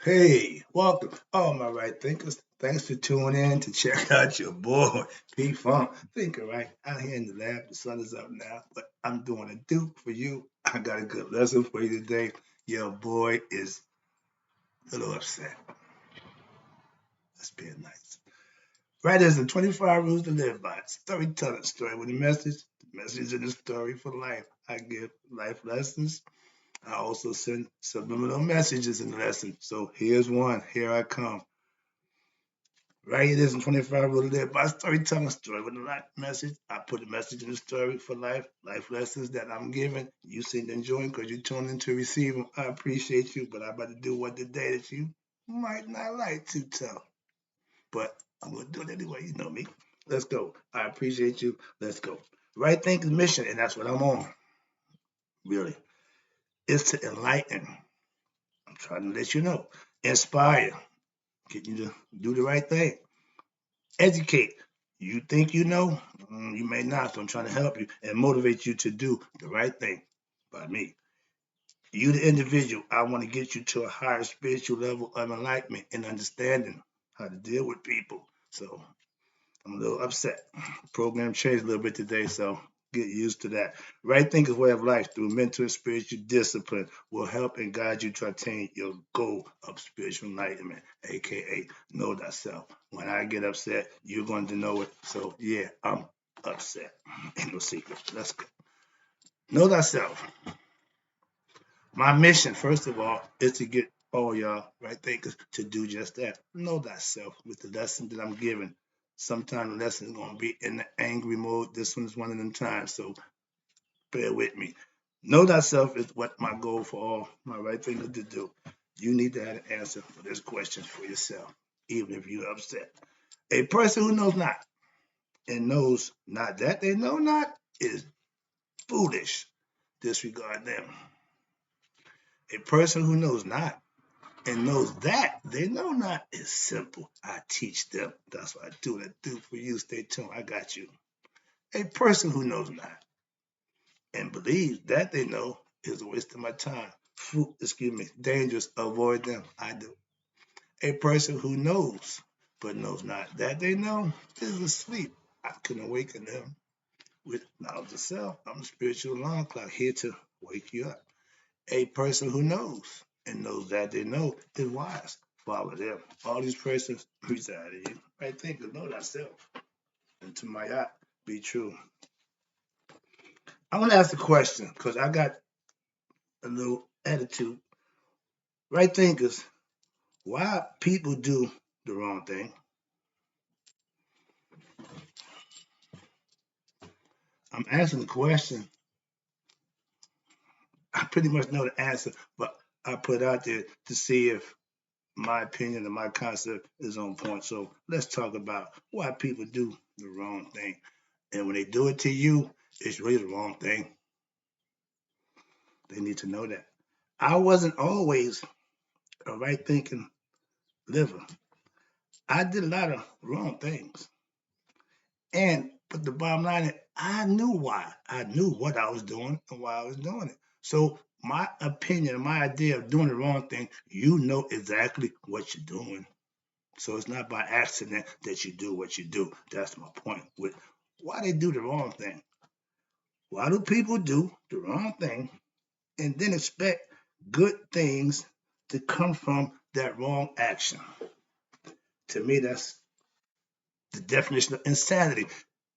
Hey, welcome. Oh, my right thinkers. Thanks for tuning in to check out your boy, P Funk. Thinker, right? Out here in the lab. The sun is up now, but I'm doing a dupe for you. I got a good lesson for you today. Your boy is a little upset. That's being nice. Right, there's the 25 rules to live by. Storytelling story with a message. The message in the story for life. I give life lessons. I also send subliminal messages in the lesson. So here's one. Here I come. Right, it is in 25 Rule Live by Storytelling Story with a life message. I put a message in the story for life lessons that I'm giving. You seem to enjoy because you tune in to receive them. I appreciate you, but I'm about to do one today that you might not like to tell. But I'm going to do it anyway. You know me. Let's go. I appreciate you. Let's go. Right thinking mission, and that's what I'm on. Really. Is to enlighten. I'm trying to let you know. Inspire. Get you to do the right thing. Educate. You think you know, you may not. So I'm trying to help you and motivate you to do the right thing by me. You, the individual, I want to get you to a higher spiritual level of enlightenment and understanding how to deal with people. So I'm a little upset. The program changed a little bit today, so get used to that. Right thinking way of life through mental and spiritual discipline will help and guide you to attain your goal of spiritual enlightenment, aka know thyself. When I get upset, you're going to know it. So yeah, I'm upset. Ain't no secret. Let's go. Know thyself. My mission, first of all, is to get all y'all right thinkers to do just that. Know thyself with the lesson that I'm giving. Sometimes the lesson is going to be in the angry mode. This one is one of them times, so bear with me. Know thyself is what my goal for all my right thinkers to do. You need to have an answer for this question for yourself, even if you're upset. A person who knows not and knows not that they know not is foolish. Disregard them. A person who knows not and knows that they know not is simple. I teach them. That's what I do. That do for you. Stay tuned. I got you. A person who knows not and believes that they know is a waste of my time. Dangerous. Avoid them. I do. A person who knows but knows not that they know is asleep. I can awaken them with knowledge of self. I'm a spiritual alarm clock here to wake you up. A person who knows and knows that they know is wise. Follow them. All these persons reside in you. Right think and know thyself. And to my eye, be true. I want to ask a question because I got a little attitude. Right thinkers, why people do the wrong thing? I'm asking the question. I pretty much know the answer, but I put it out there to see if my opinion and my concept is on point. So let's talk about why people do the wrong thing. And when they do it to you, it's really the wrong thing. They need to know that. I wasn't always a right thinking liver. I did a lot of wrong things. But the bottom line is, I knew why. I knew what I was doing and why I was doing it. So my opinion, my idea of doing the wrong thing, you know exactly what you're doing. So it's not by accident that you do what you do. That's my point with why they do the wrong thing. Why do people do the wrong thing and then expect good things to come from that wrong action? To me, that's the definition of insanity.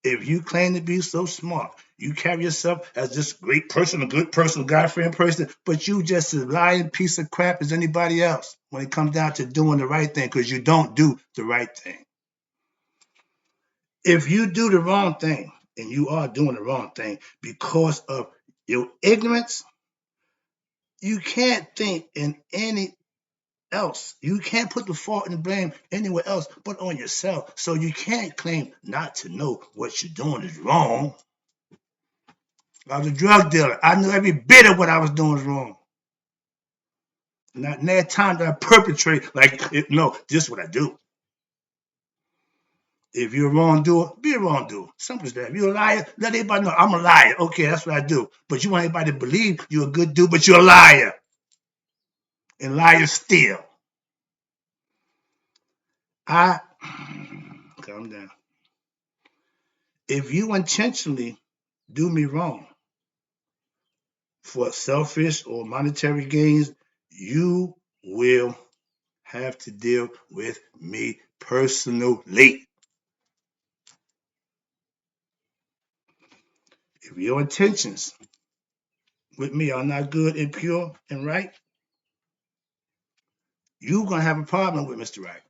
If you claim to be so smart, you carry yourself as this great person, a good person, God-fearing person, but you just as lying piece of crap as anybody else when it comes down to doing the right thing because you don't do the right thing. If you do the wrong thing, and you are doing the wrong thing because of your ignorance, you can't think in any else. You can't put the fault and the blame anywhere else but on yourself. So you can't claim not to know what you're doing is wrong. I was a drug dealer. I knew every bit of what I was doing was wrong. Not in that time that I perpetrate, no, this is what I do. If you're a wrongdoer, be a wrongdoer. Simple as that. If you're a liar, let everybody know I'm a liar. Okay, that's what I do. But you want everybody to believe you're a good dude, but you're a liar. And liars steal. I calm down. If you intentionally do me wrong for selfish or monetary gains, you will have to deal with me personally. If your intentions with me are not good and pure and right, you're going to have a problem with Mr. Right.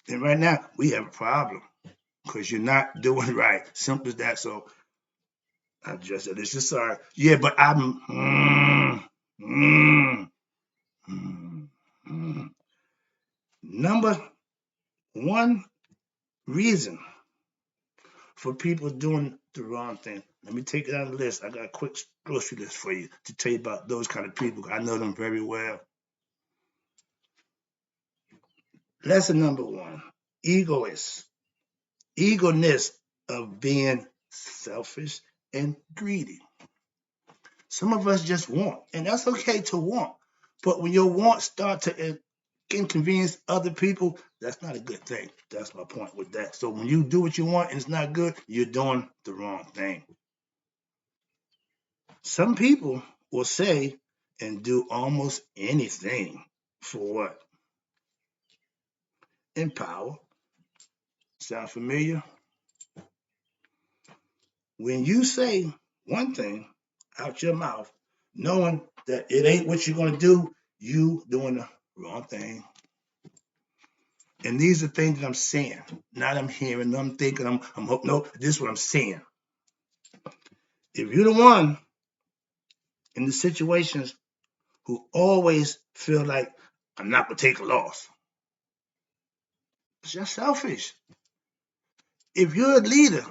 And right now, we have a problem because you're not doing right. Simple as that. So I just said, this is sorry. Yeah, but I'm. Mm, mm. Number one reason for people doing the wrong thing. Let me take it on the list. I got a quick grocery list for you to tell you about those kind of people. I know them very well. Lesson number one, egoists. Eagerness of being selfish and greedy. Some of us just want, and that's okay to want. But when your wants start to inconvenience other people, that's not a good thing. That's my point with that. So when you do what you want and it's not good, you're doing the wrong thing. Some people will say and do almost anything for what? In power. Sound familiar? When you say one thing out your mouth, knowing that it ain't what you're going to do, you doing the wrong thing. And these are things that I'm saying, not I'm hearing, I'm thinking, I'm hoping. No, this is what I'm saying. If you're the one in the situations who always feel like I'm not going to take a loss, it's just selfish. If you're a leader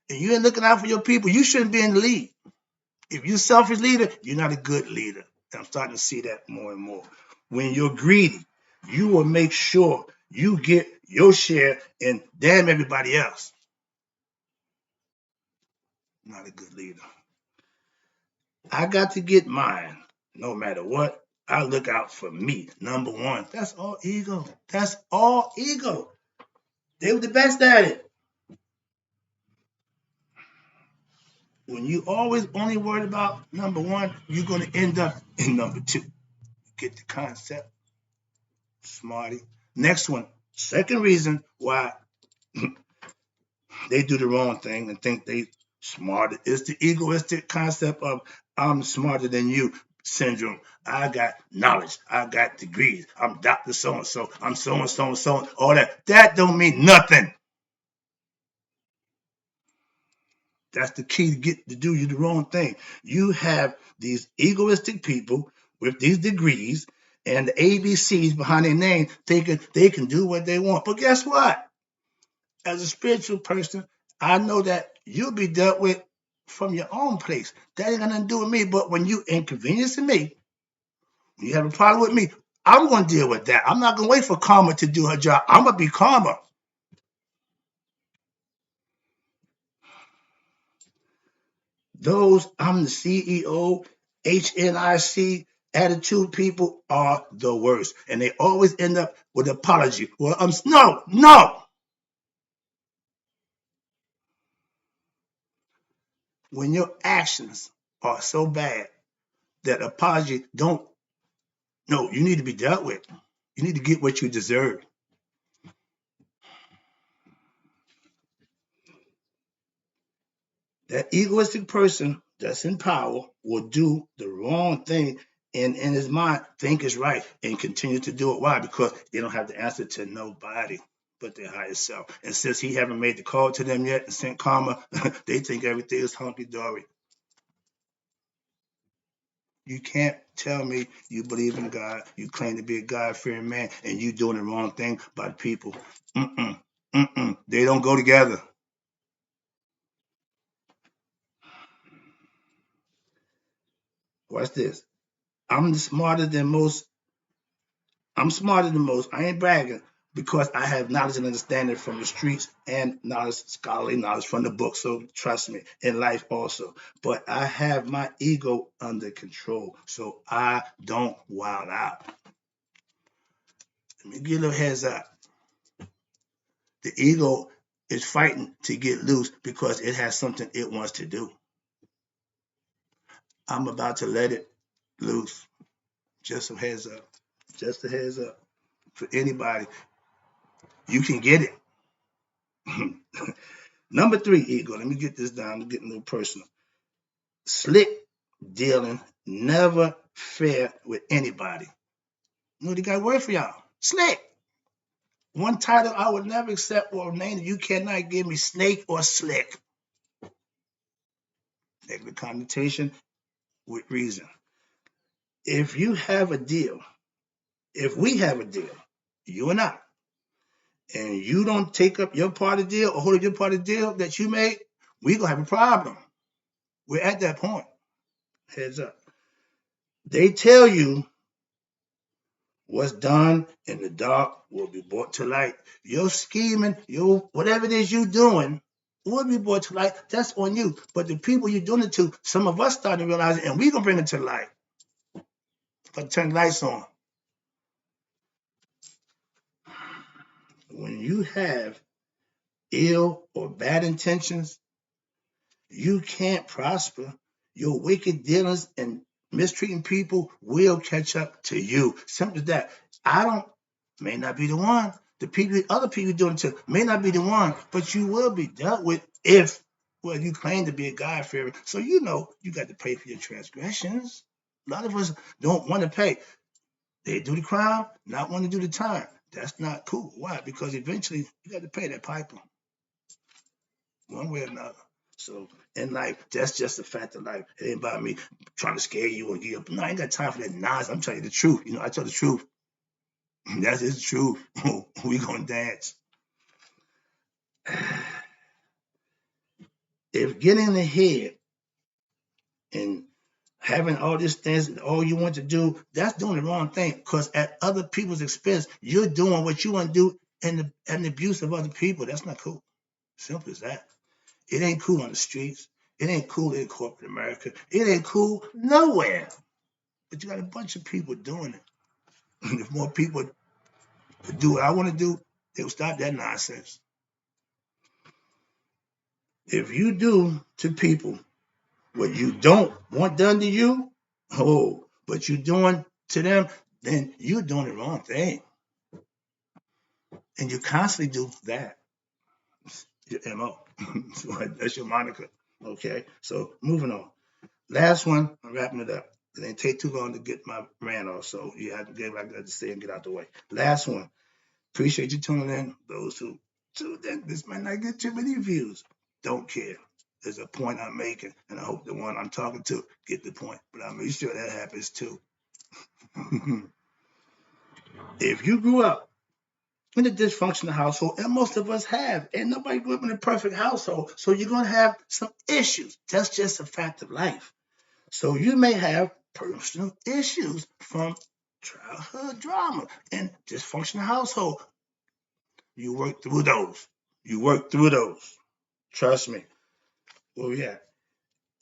and you ain't looking out for your people, you shouldn't be in the lead. If you're a selfish leader, you're not a good leader. And I'm starting to see that more and more. When you're greedy, you will make sure you get your share and damn everybody else. Not a good leader. I got to get mine no matter what. I look out for me, number one. That's all ego. That's all ego. They were the best at it. When you always only worried about number one, you're going to end up in number two. Get the concept? Smarty. Next one. Second reason why they do the wrong thing and think they smarter is the egoistic concept of I'm smarter than you syndrome. I got knowledge. I got degrees. I'm Dr. So-and-so. I'm so-and-so and so. All that. That don't mean nothing. That's the key to get to do you the wrong thing. You have these egoistic people with these degrees and the ABCs behind their name thinking they can do what they want. But guess what? As a spiritual person, I know that you'll be dealt with from your own place. That ain't got nothing to do with me. But when you inconveniencing me, when you have a problem with me, I'm going to deal with that. I'm not going to wait for karma to do her job. I'm going to be karma. Those I'm the CEO, HNIC, attitude people are the worst. And they always end up with an apology. Well, no, no. When your actions are so bad that apology don't, no, you need to be dealt with. You need to get what you deserve. That egoistic person that's in power will do the wrong thing and in his mind think it's right and continue to do it. Why? Because they don't have the answer to nobody but their higher self. And since he haven't made the call to them yet and sent karma, they think everything is hunky-dory. You can't tell me you believe in God, you claim to be a God-fearing man, and you doing the wrong thing by the people. Mm-mm, mm-mm. They don't go together. Watch this. I'm smarter than most. I'm smarter than most. I ain't bragging because I have knowledge and understanding from the streets and knowledge, scholarly knowledge from the book. So trust me, in life also. But I have my ego under control, so I don't wild out. Let me give you a little heads up. The ego is fighting to get loose because it has something it wants to do. I'm about to let it loose. Just a heads up. Just a heads up. For anybody, you can get it. Number 3, ego. Let me get this down. I'm getting a little personal. Slick dealing, never fair with anybody. You know, they got a word for y'all. Slick. One title I would never accept or name. You cannot give me snake or slick. Negative connotation with reason. If you have a deal, if we have a deal, you and I, and you don't take up your part of the deal or hold up your part of the deal that you made, we're going to have a problem. We're at that point. Heads up. They tell you what's done in the dark will be brought to light. Your scheming, your whatever it is you're doing will be brought to light. That's on you. But the people you're doing it to, some of us starting to realize it, and we're going to bring it to light. But turn the lights on. When you have ill or bad intentions, you can't prosper. Your wicked dealings and mistreating people will catch up to you. Simple as that. May not be the one. Other people doing it to may not be the one, but you will be dealt with if, well, you claim to be a God-fearer. So you know you got to pay for your transgressions. A lot of us don't want to pay. They do the crime, not want to do the time. That's not cool. Why? Because eventually you got to pay that piper. One way or another. So in life, that's just a fact of life. It ain't about me trying to scare you or give you up. No, I ain't got time for that nonsense. I'm telling you the truth. You know, I tell the truth. That's the truth. We gonna dance. If getting ahead and having all these things, all you want to do, that's doing the wrong thing. Because at other people's expense, you're doing what you want to do and the abuse of other people. That's not cool. Simple as that. It ain't cool on the streets. It ain't cool in corporate America. It ain't cool nowhere. But you got a bunch of people doing it. And if more people do what I want to do, they'll stop that nonsense. If you do to people what you don't want done to you, but you're doing to them, then you're doing the wrong thing. And you constantly do that. Your MO. That's your moniker. Okay, so moving on. Last one, I'm wrapping it up. It didn't take too long to get my rant off, so you have to get what I got to say and get out the way. Last one. Appreciate you tuning in. Those who tuned in, this might not get too many views. Don't care. There's a point I'm making, and I hope the one I'm talking to get the point. But I'll make sure that happens too. If you grew up in a dysfunctional household, and most of us have, and nobody grew up in a perfect household, so you're going to have some issues. That's just a fact of life. So you may have personal issues from childhood drama and dysfunctional household. You work through those. You work through those. Trust me. Well, yeah.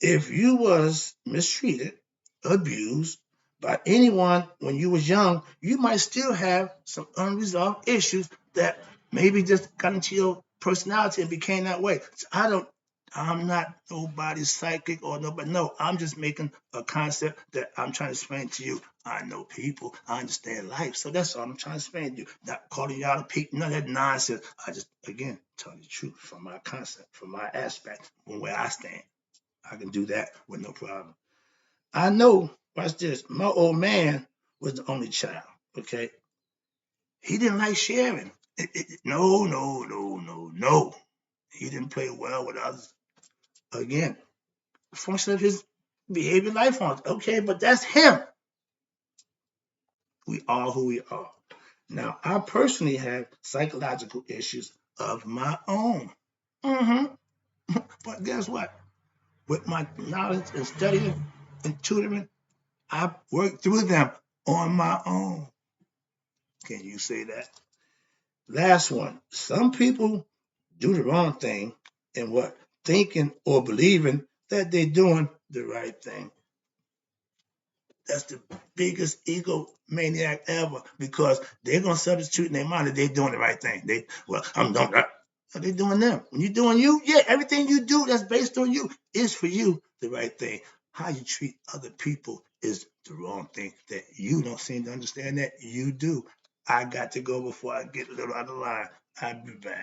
If you was mistreated, abused by anyone when you was young, you might still have some unresolved issues that maybe just got into your personality and became that way. So I'm not nobody's psychic or nobody. No, I'm just making a concept that I'm trying to explain to you. I know people. I understand life. So that's all I'm trying to explain to you. Not calling y'all to people, none of that nonsense. I just, again, tell you the truth from my concept, from my aspect, from where I stand. I can do that with no problem. I know, watch this, my old man was the only child, okay? He didn't like sharing. No. He didn't play well with others. Again, function of his behavior life on. Okay, but that's him. We are who we are. Now, I personally have psychological issues of my own. But guess what? With my knowledge and studying and tutoring, I worked through them on my own. Can you say that? Last one. Some people do the wrong thing in what? Thinking or believing that they're doing the right thing. That's the biggest egomaniac ever, because they're gonna substitute in their mind that they're doing the right thing. I'm doing that. They're doing them. When you're doing you, yeah, everything you do that's based on you is for you the right thing. How you treat other people is the wrong thing that you don't seem to understand that you do. I got to go before I get a little out of line. I'll be back.